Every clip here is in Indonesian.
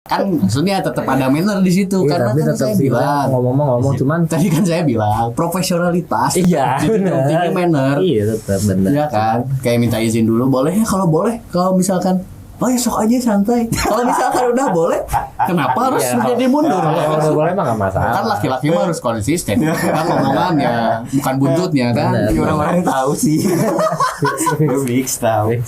Kan maksudnya tetap ada manner di situ Iya, karena tapi kan tetap saya sih bilang ngomong cuman tadi kan saya bilang profesionalitas. iya Jadi pentingnya manner. Iya tetap benar. Iya kan, kayak minta izin dulu boleh ya kalau misalkan oh ya sok aja santai. Kalau misalkan udah boleh, kenapa harus jadi mundur? Kalau udah boleh mah nggak masalah. Kan laki-laki mah harus konsisten. Kan omongan ya, bukan buntutnya kan. Bener. Orang-orang tahu sih. Fix tahu.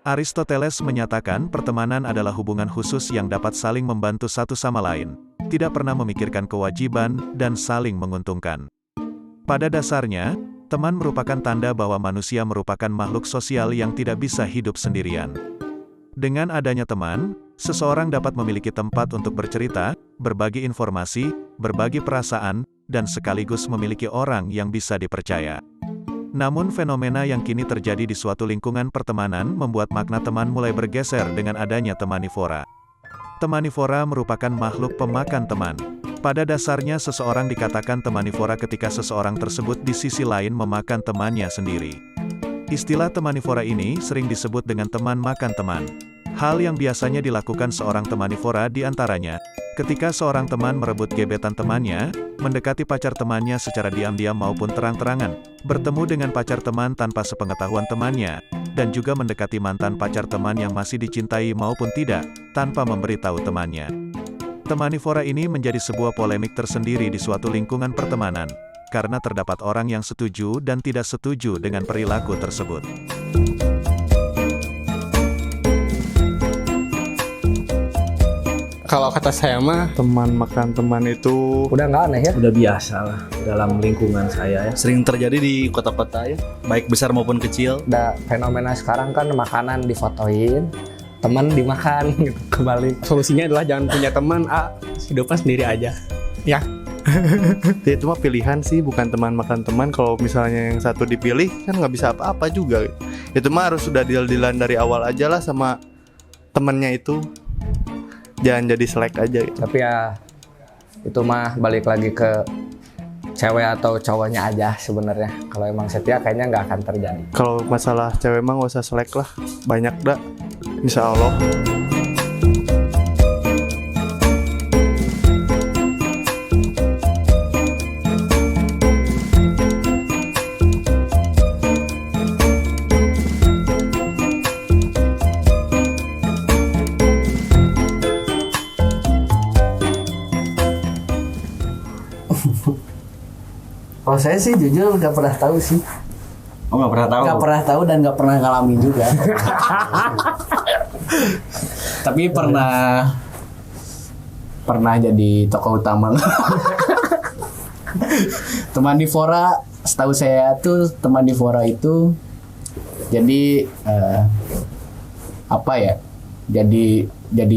Aristoteles menyatakan pertemanan adalah hubungan khusus yang dapat saling membantu satu sama lain, tidak pernah memikirkan kewajiban, dan saling menguntungkan. Pada dasarnya, teman merupakan tanda bahwa manusia merupakan makhluk sosial yang tidak bisa hidup sendirian. Dengan adanya teman, seseorang dapat memiliki tempat untuk bercerita, berbagi informasi, berbagi perasaan, dan sekaligus memiliki orang yang bisa dipercaya. Namun fenomena yang kini terjadi di suatu lingkungan pertemanan membuat makna teman mulai bergeser dengan adanya temanivora. Temanivora merupakan makhluk pemakan teman. Pada dasarnya seseorang dikatakan temanivora ketika seseorang tersebut di sisi lain memakan temannya sendiri. Istilah temanivora ini sering disebut dengan teman makan teman. Hal yang biasanya dilakukan seorang temanivora diantaranya, ketika seorang teman merebut gebetan temannya, mendekati pacar temannya secara diam-diam maupun terang-terangan, bertemu dengan pacar teman tanpa sepengetahuan temannya, dan juga mendekati mantan pacar teman yang masih dicintai maupun tidak, tanpa memberitahu temannya. Temanivora ini menjadi sebuah polemik tersendiri di suatu lingkungan pertemanan, karena terdapat orang yang setuju dan tidak setuju dengan perilaku tersebut. Kalau kata saya mah teman makan teman itu Udah nggak aneh ya? Udah biasa lah dalam lingkungan saya ya. Sering terjadi di kota-kota ya, baik besar maupun kecil. Udah fenomena sekarang kan makanan difotoin, teman dimakan gitu kembali. solusinya adalah jangan punya teman, hidupnya sendiri aja. Ya. Ya, itu mah pilihan sih, bukan teman makan teman. Kalau misalnya yang satu dipilih kan nggak bisa apa-apa juga. Itu mah harus sudah deal-dealan dari awal aja lah sama temennya itu. Jangan jadi selek aja gitu. Tapi ya itu mah balik lagi ke cewek atau cowoknya aja sebenarnya. Kalau emang setia kayaknya nggak akan terjadi. Kalau masalah cewek mah nggak usah selek lah, banyak dah, insya Allah. Kalau saya sih jujur nggak pernah tahu sih. Oh, nggak pernah tahu. Nggak pernah tahu dan nggak pernah ngalamin juga. Tapi pernah jadi tokoh utama. Temanivora, setahu saya tuh temanivora itu jadi apa ya? Jadi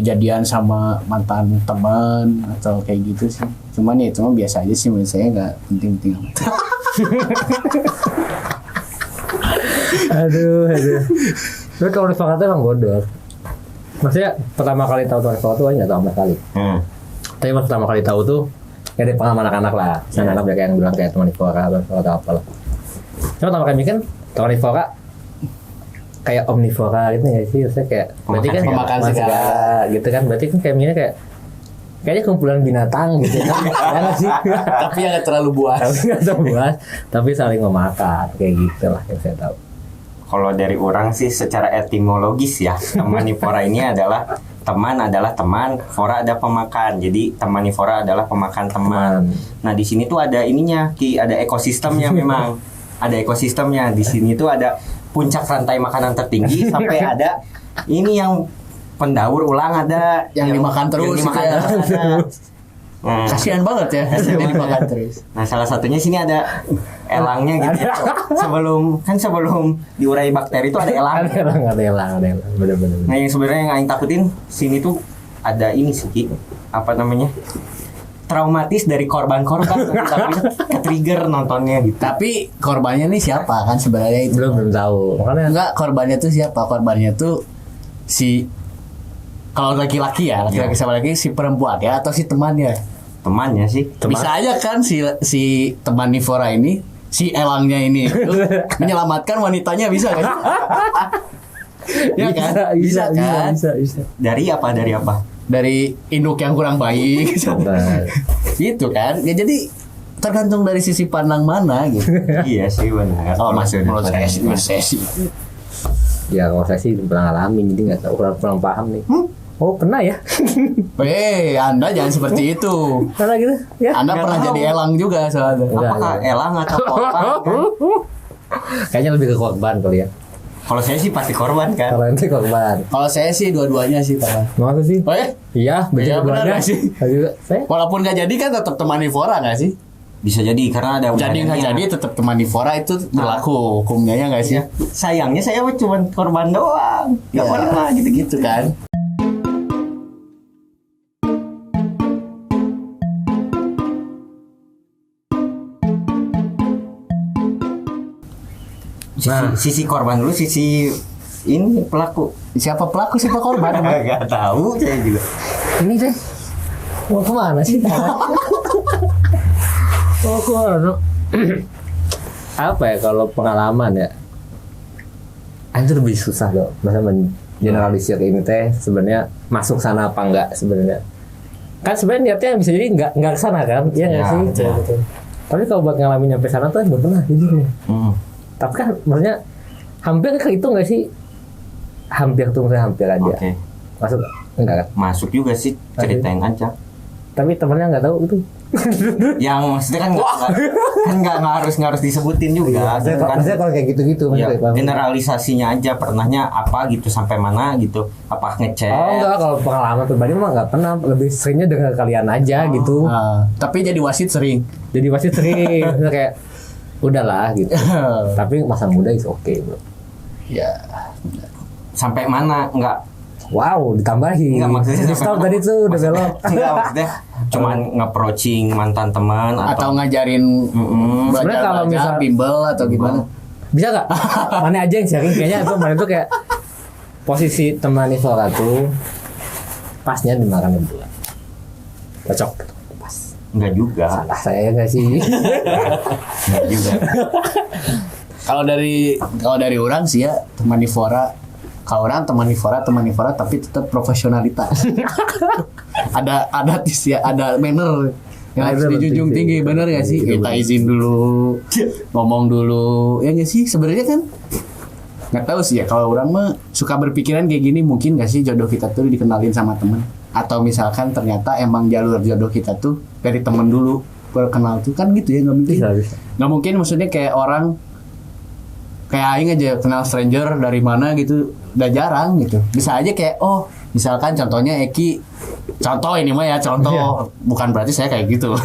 jadian sama mantan teman atau kayak gitu sih. Cuman ya itu mah biasa aja sih menurut saya, nggak penting-penting amat. Aduh. Tapi kalau Rifakatnya emang bodoh. Maksudnya pertama kali tahu Rifakatnya tuh nggak tahu sama sekali. Tapi pas pertama kali tahu tuh ya dari pengalaman anak-anak lah. Anak-anak kayak yang bilang kayak temanivora atau apalah. Cuma pertama kali bikin temanivora kayak omnivora gitu ya sih, maksudnya kayak berarti kan Pemakan segala gitu kan, berarti kan kayak mikirnya kayaknya kumpulan binatang gitu kan. Ya nggak sih? Tapi yang nggak terlalu buas. Tapi nggak terlalu buas, tapi saling memakan kayak gitulah yang saya tahu. Kalau dari orang sih secara etimologis ya, temanivora ini adalah teman, fora ada pemakan. Jadi temanivora adalah pemakan teman. Nah, di sini tuh ada ininya, ada ekosistemnya memang. Ada ekosistemnya. Di sini tuh ada puncak rantai makanan tertinggi sampai ada ini yang pendaur ulang ada yang dimakan terus yang dimakan gitu ya. terus ada. Kasihan banget ya dia dimakan terus. Nah, salah satunya sini ada elangnya gitu. Sebelum diurai bakteri itu ada elang. Ada elang. Bener-bener. Nah, yang sebenarnya yang aing takutin sini tuh ada ini sih, Ki. Apa namanya? Traumatis dari korban-korban tapi ke-trigger nontonnya gitu. Tapi korbannya nih siapa kan sebenarnya itu? Belum tahu. Makanya Enggak, korbannya tuh siapa? Korbannya tuh si kalau laki-laki ya, laki-laki sama laki si perempuan ya atau si temannya? temannya sih. Bisa aja kan si teman Nivora ini, si elangnya ini itu menyelamatkan wanitanya, bisa kan? Ya kan? Bisa kan? Bisa. Dari apa? Dari induk yang kurang baik. Gitu kan? Ya jadi tergantung dari sisi pandang mana gitu. Iya sih benar. Oh, menurut saya sih. Ya kalau saya sih pernah ngalamin, jadi nggak tahu, kurang paham nih. Oh pernah ya? Anda jangan seperti itu. Pernah gitu? Ya. Anda pernah jadi elang juga soalnya. Apakah elang atau korban? Kayaknya lebih ke korban kali ya. Kalau saya sih pasti korban kan. Kalau nanti korban. Kalau saya sih dua-duanya sih pernah. Masa sih? Oh ya? Iya, Iya, benar nggak sih? Saya Walaupun nggak jadi kan tetap teman Nivora nggak sih? Bisa jadi karena ada Jadi nggak jadi tetap teman Nivora itu berlaku hukumnya ya nggak sih? sayangnya saya mah cuma korban doang. Nggak Ya, pernah gitu-gitu kan. Sisi korban dulu, sisi ini pelaku. Siapa pelaku, siapa korban? Gak tahu saya juga. ini deh. Mau kemana sih? Oh kemana? Apa ya kalau pengalaman ya? Itu lebih susah loh. Masa mengeneralisir ini teh sebenarnya masuk sana apa enggak sebenarnya? Kan sebenarnya niatnya bisa jadi enggak kesana kan? Iya nggak sih? betul. Tapi kalau buat ngalamin nyampe sana tuh belum pernah jujur. Tapi kan maksudnya hampir ke itu nggak sih? Hampir tuh saya hampir aja. Oke. Masuk enggak kan? Masuk juga sih, ceritain aja. Tapi temennya nggak tahu itu. Yang maksudnya kan nggak harus disebutin juga. Maksudnya kalau kayak gitu-gitu Ya, maksudnya. generalisasinya aja, pernahnya apa gitu sampai mana gitu, apa ngechat. Oh enggak, kalau pengalaman pribadi mah nggak pernah, lebih seringnya dengan kalian aja gitu. Tapi jadi wasit sering. Jadi pasti sering. Maksudnya kayak udahlah gitu. Tapi masa muda is oke bro. Ya. Sampai mana enggak? Wow, ditambahin. Enggak, maksudnya di stop tadi tuh udah belok. Enggak, maksudnya cuman nge-approaching mantan teman Atau ngajarin Sebenarnya kalau belajar misal- bimbel atau gimana? Bisa nggak? Mana aja yang sharing kayaknya itu kemarin tuh kayak posisi teman Nivora tuh pasnya dimakan berdua. Cocok. Pas. enggak juga. Salah saya nggak sih? Enggak juga. Kalau dari orang sih ya teman Nivora. Kalau orang teman Nivora tapi tetap profesionalitas. ada tis ya, ada manner yang harus dijunjung tinggi, bener gak sih? Kita izin dulu, ngomong dulu, ya nggak sih? Sebenarnya kan nggak tahu sih ya. Kalau orang mah suka berpikiran kayak gini, mungkin gak sih jodoh kita tuh dikenalin sama temen? Atau misalkan ternyata emang jalur jodoh kita tuh dari temen dulu berkenal tuh kan gitu ya, nggak mungkin. Bisa. Nggak mungkin, maksudnya kayak orang kayak aing aja kenal stranger dari mana gitu, udah jarang gitu. Bisa aja kayak misalkan contohnya Eki, contoh ini mah ya contoh, bukan berarti saya kayak gitu.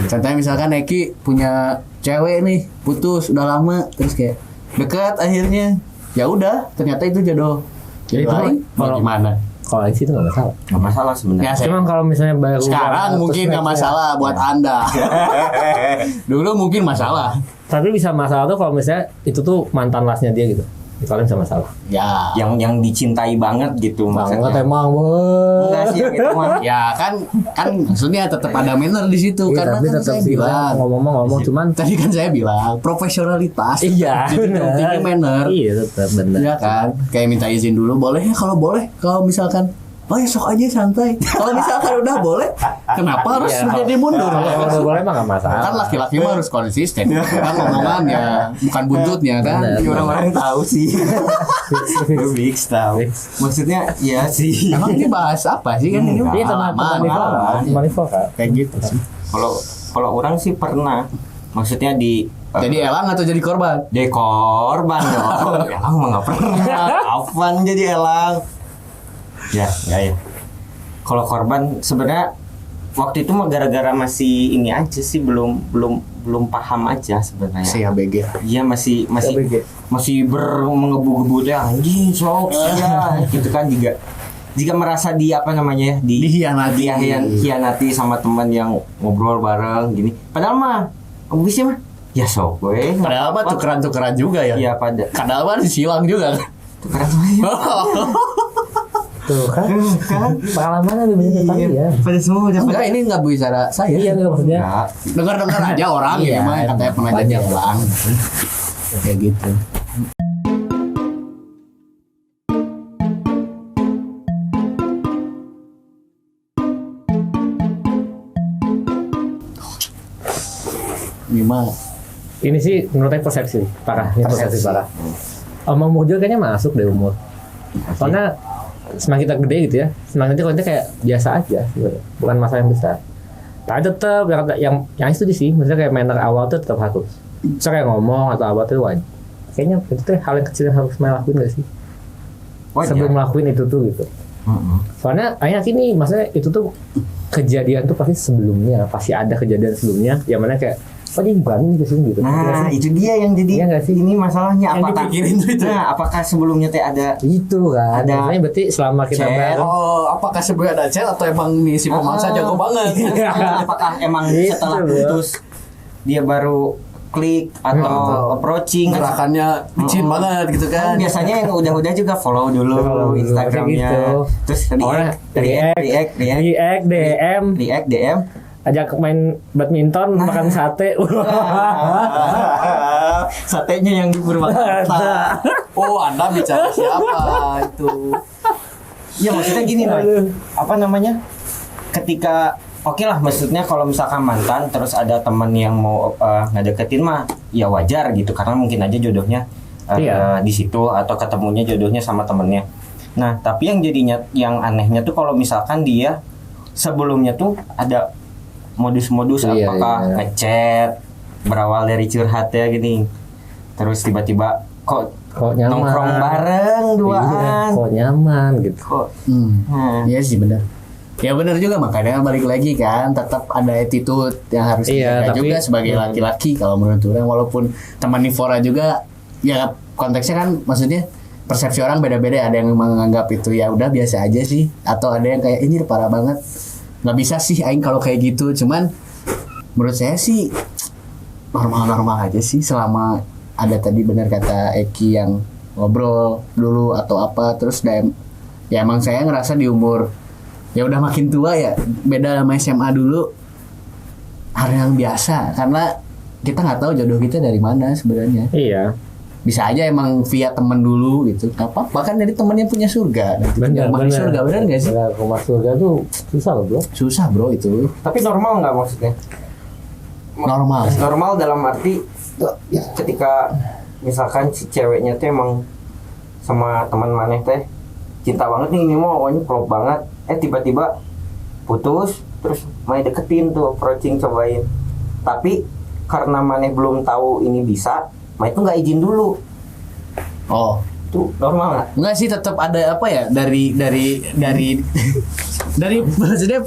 Contohnya misalkan Eki punya cewek nih, putus udah lama, terus kayak dekat akhirnya, ya udah ternyata itu jodoh. Jadi itu aing mau kalau- gimana? Kalau di situ nggak masalah. Enggak masalah sebenarnya. Ya, Cuman kalau misalnya baru sekarang terus mungkin nggak next-nya- masalah buat Anda. Dulu mungkin masalah. Tapi bisa masalah tuh kalau misalnya itu tuh mantan lasnya dia gitu. Kalian bisa masalah. Ya. Yang dicintai banget gitu Banget maksudnya. emang, bos. Enggak sih gitu mah. Ya kan maksudnya tetap ada manner di situ, Iya, karena tapi kan tetap saya sih bilang ngomong cuman tadi kan saya bilang profesionalitas. iya Dijunjung tinggi manner. Iya tetap benar. Ya kan, kayak minta izin dulu boleh ya, kalau misalkan ya sok aja santai. Kalau misalkan udah boleh, kenapa harus menjadi mundur? Kalau udah boleh mah nggak masalah. Kan laki-laki mah harus konsisten. Kan ngomongannya, bukan buntutnya kan. Bener. Orang-orang tahu sih. Fix tahu. Maksudnya ya sih. Emang ini bahas apa sih kan ini? Iya teman Pengalaman. Nivora. Kayak gitu sih. Kalau orang sih pernah. Maksudnya Jadi elang atau jadi korban? dia korban dong. Elang mah nggak pernah. Afan jadi elang. Ya, enggak ya. Kalau korban sebenarnya waktu itu mah gara-gara masih ini aja sih, belum paham aja sebenarnya. Si ABG. Iya masih mengebu-gebu tuh anjing sok ya gitu kan, jika merasa apa namanya ya dihianati sama teman yang ngobrol bareng gini, padahal mah bisa mah ya sok gue Padahal mah tukeran-tukeran juga ya. iya pada Kadang mah disilang juga kan. tukeran Tuh kan pengalaman lebih banyak kali ya. Pada semua udah Enggak, ini nggak bicara saya. Iya nggak maksudnya. Dengar-dengar aja orang Iya, ya mah katanya pernah jadi orang. Kayak gitu. Ini mah Ini sih menurut saya persepsi parah, ini persepsi parah. Omong Mojo kayaknya masuk deh umur. Soalnya semakin kita gede gitu ya, semakin nanti konten kayak biasa aja, sebenarnya. Bukan masalah yang besar. Tapi tetap yang itu sih, maksudnya kayak manner awal tuh tetap harus. So kayak ngomong atau apa tuh wajib. Kayaknya itu tuh hal yang kecil yang harus main lakuin gak sih? Sebelum ngelakuin itu tuh gitu. Soalnya kayaknya gini, maksudnya itu tuh kejadian tuh pasti sebelumnya, pasti ada kejadian sebelumnya, yang mana kayak oh dia berani nih kesini gitu. Nah, itu dia yang jadi Iya nggak sih? ini masalahnya Yang apakah dipikirin tuh itu. Nah, apakah sebelumnya teh ada Itu kan. Ada Makanya berarti selama kita chat. bareng. oh, apakah sebelum ada chat atau emang nih si pemangsa jago banget? apakah emang Gitu, setelah bro. putus dia baru klik atau approaching kan? Gerakannya licin banget gitu Kan kan. biasanya yang udah juga follow dulu Follow dulu, Instagramnya, kayak gitu. terus Orang react, DM, ajak main badminton, makan sate. satenya yang di Purwakarta. Oh, Anda bicara siapa itu? Ya maksudnya gini lah, apa namanya? Ketika oke lah, maksudnya kalau misalkan mantan terus ada teman yang mau ngedeketin mah ya wajar gitu, karena mungkin aja jodohnya Iya. di situ atau ketemunya jodohnya sama temennya. Nah tapi yang jadinya yang anehnya tuh kalau misalkan dia sebelumnya tuh ada modus-modus, Iya, apakah iya. ngechat berawal dari curhat ya gini, terus tiba-tiba kok nyaman. nongkrong bareng Iya, duaan, kok nyaman gitu. kok Iya sih benar. Ya benar juga, makanya balik lagi kan, tetap ada attitude yang harus Iya, dijaga tapi- juga sebagai laki-laki kalau menurut orang, walaupun teman Nivora juga ya konteksnya kan, maksudnya persepsi orang beda-beda, ada yang menganggap itu ya udah biasa aja sih, atau ada yang kayak ini parah banget, nggak bisa sih aing kalau kayak gitu. Cuman menurut saya sih normal-normal aja sih, selama ada tadi benar kata Eki yang ngobrol dulu atau apa, terus dan ya emang saya ngerasa di umur ya udah makin tua ya, beda sama SMA dulu, hal yang biasa karena kita nggak tahu jodoh kita dari mana sebenarnya. Iya. Bisa aja emang via temen dulu gitu, nggak apa-apa kan, dari temen yang punya surga, nanti tinggal makin surga, benar nggak sih? Benar, rumah surga tuh susah loh bro. Susah bro itu. tapi normal nggak maksudnya? Normal. Normal dalam arti ketika misalkan si ceweknya tuh emang sama teman maneh teh cinta banget nih, ini mau pokoknya klop banget, tiba-tiba putus, terus main deketin tuh, approaching, cobain, tapi karena maneh belum tahu ini bisa, mah itu nggak izin dulu, Oh, itu normal nggak? enggak sih, tetap ada apa ya, dari dari maksudnya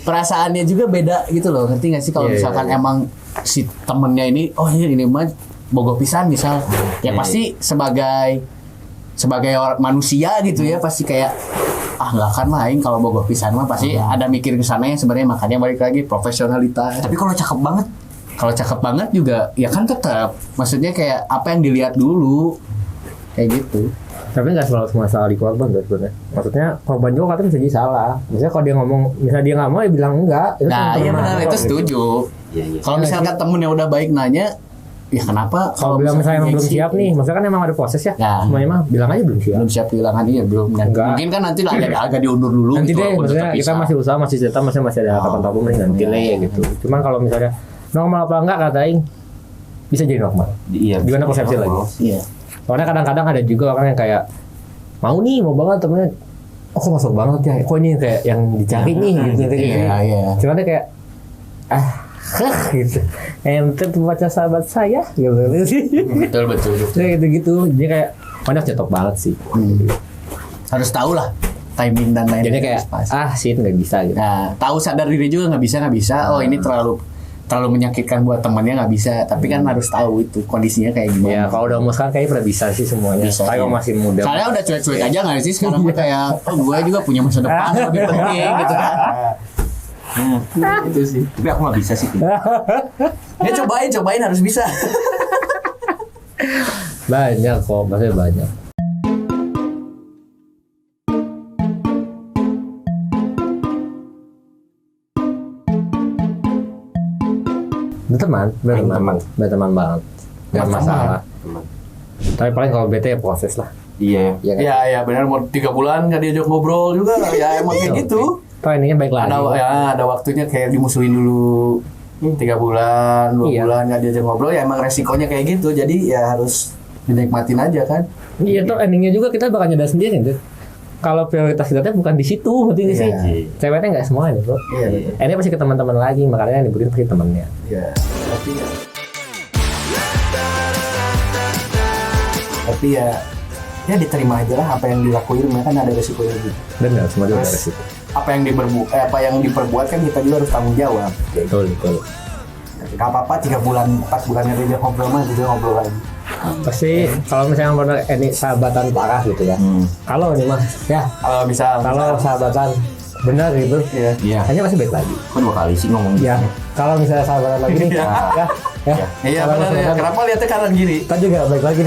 perasaannya juga beda gitu loh, ngerti nggak sih? Kalau Iya, misalkan iya. emang si temennya ini, oh ini mah bogoh pisan misal, ya Iya, pasti sebagai manusia gitu ya, pasti kayak nggak akan main kalau bogoh pisan mah, pasti ada mikir ke sana ya sebenarnya. Makanya balik lagi profesionalitas. Tapi kalau cakep banget, Kalau cakep banget juga ya kan tetap, maksudnya kayak apa yang dilihat dulu kayak gitu. Tapi nggak selalu semua salah di korban tuh sebenarnya. Maksudnya korban juga kadang bisa jadi salah. Misalnya kalau dia ngomong, misalnya dia nggak mau, ya bilang enggak. Itu Nah kan iya teman benar, kok, itu gitu. setuju. Kalau misalkan temen yang udah baik nanya, ya kenapa? Kalau bilang misalnya emang belum gengsi, siap nih, maksudnya kan emang ada proses ya. Ya. Semuanya mah bilang aja belum siap. belum siap bilangan, iya belum. Dan Enggak. mungkin kan nanti agak diundur dulu. Nanti gitu, deh, walaupun maksudnya tetap kita bisa. masih usaha, masih cerita, masih ada kapan tabung nih nanti lah ya gitu. Cuman kalau misalnya normal apa enggak kata Aing, bisa jadi normal. iya. Gimana persepsi lagi? Iya. Soalnya kadang-kadang ada juga orang yang kayak mau banget temennya, oh kok masuk banget ya, kok ini kayak yang dicari nih gitu. Iya, iya. Cuman dia kayak gitu. Ente pembaca sahabat saya gitu sih. Betul. Kayak gitu-gitu. Jadi kayak banyak cetok banget sih. Harus tahu lah timing dan lain-lain. Jadi kayak Pas. sih nggak bisa gitu. Nah, tahu sadar diri juga nggak bisa. Oh ini terlalu menyakitkan buat temannya, nggak bisa. Tapi kan harus tahu itu kondisinya kayak gimana. Ya kalau udah umur sekarang kayaknya udah bisa sih semuanya. Bisa, Kalau iya. masih muda. Soalnya udah cuek-cuek aja nggak sih sekarang mah, kayak gue juga punya masa depan lebih penting gitu kan. Itu sih. Tapi aku nggak bisa sih. Ya cobain harus bisa. Banyak kok, maksudnya banyak. Teman, Teman. berteman banget. Gak Berteman. masalah. Teman. Tapi paling kalau bete ya proses lah. Iya. Ya kan? Ya benar mau 3 bulan nggak diajak ngobrol juga ya emang kayak gitu. Toh endingnya baik lagi. Ada waktunya kayak dimusuhin dulu 3 bulan, 2 Iya. bulan nggak diajak ngobrol ya emang resikonya kayak gitu. Jadi ya harus dinikmatin aja kan. Iya tuh endingnya juga kita bakal nyadar sendiri tuh. Kalau prioritas kita tuh bukan di situ, ngerti nggak sih? Iya. Ceweknya nggak semuanya bro. Iya betul. Ini pasti ke teman-teman lagi, makanya yang dibutuhin pasti temannya. Tapi ya diterima aja lah apa yang dilakuin, mereka kan ada resikonya gitu. Benar, semua juga Terus, dari situ. apa yang diperbuat kan kita juga harus tanggung jawab. Betul. Gak apa-apa 3 bulan 4 bulannya dia ngobrol mah juga ngobrol lagi. Pasti kalau misalnya benar ini sahabatan parah gitu ya. Kalau ini mah ya, Kalau misal kalau sahabatan benar gitu, ya. Iya. hanya pasti baik lagi. Kok 2 kali sih ngomong gitu? Ya, kalau misalnya sahabatan lagi nih, Iya. ya. Iya Kalau benar ya. misalkan Kenapa lihatnya kanan kiri? kita juga baik lagi.